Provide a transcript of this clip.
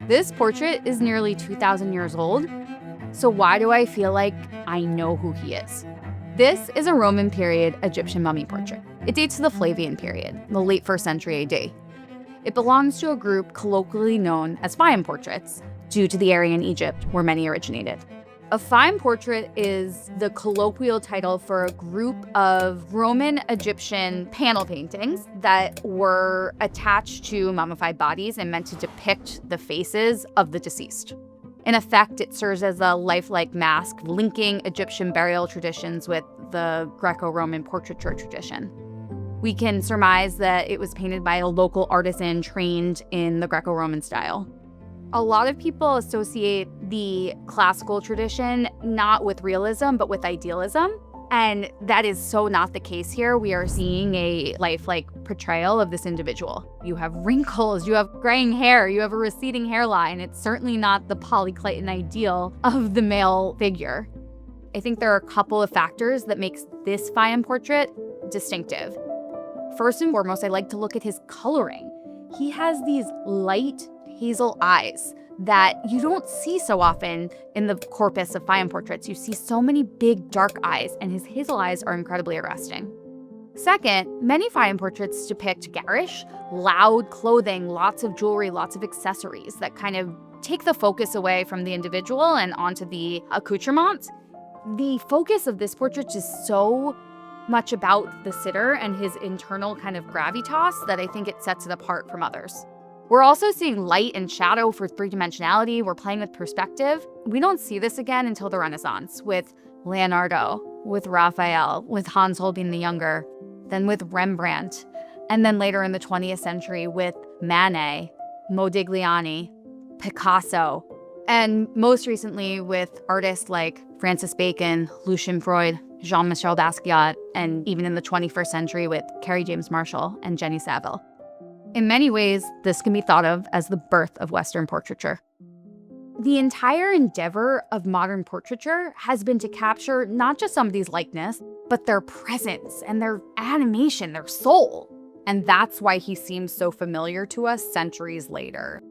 This portrait is nearly 2,000 years old, so why do I feel like I know who he is? This is a Roman period Egyptian mummy portrait. It dates to the Flavian period, the late 1st century AD. It belongs to a group colloquially known as fine portraits, due to the area in Egypt where many originated. A fine portrait is the colloquial title for a group of Roman Egyptian panel paintings that were attached to mummified bodies and meant to depict the faces of the deceased. In effect, it serves as a lifelike mask linking Egyptian burial traditions with the Greco-Roman portraiture tradition. We can surmise that it was painted by a local artisan trained in the Greco-Roman style. A lot of people associate the classical tradition not with realism, but with idealism. And that is so not the case here. We are seeing a lifelike portrayal of this individual. You have wrinkles, you have graying hair, you have a receding hairline. It's certainly not the Polyclayton ideal of the male figure. I think there are a couple of factors that makes this Phaon portrait distinctive. First and foremost, I like to look at his coloring. He has these light hazel eyes that you don't see so often in the corpus of Phaon portraits. You see so many big dark eyes, and his hazel eyes are incredibly arresting. Second, many Phaon portraits depict garish, loud clothing, lots of jewelry, lots of accessories that kind of take the focus away from the individual and onto the accoutrement. The focus of this portrait is so much about the sitter and his internal kind of gravitas that I think it sets it apart from others. We're also seeing light and shadow for three-dimensionality. We're playing with perspective. We don't see this again until the Renaissance with Leonardo, with Raphael, with Hans Holbein the Younger, then with Rembrandt, and then later in the 20th century with Manet, Modigliani, Picasso, and most recently with artists like Francis Bacon, Lucian Freud, Jean-Michel Basquiat, and even in the 21st century with Kerry James Marshall and Jenny Saville. In many ways, this can be thought of as the birth of Western portraiture. The entire endeavor of modern portraiture has been to capture not just somebody's likeness, but their presence and their animation, their soul. And that's why he seems so familiar to us centuries later.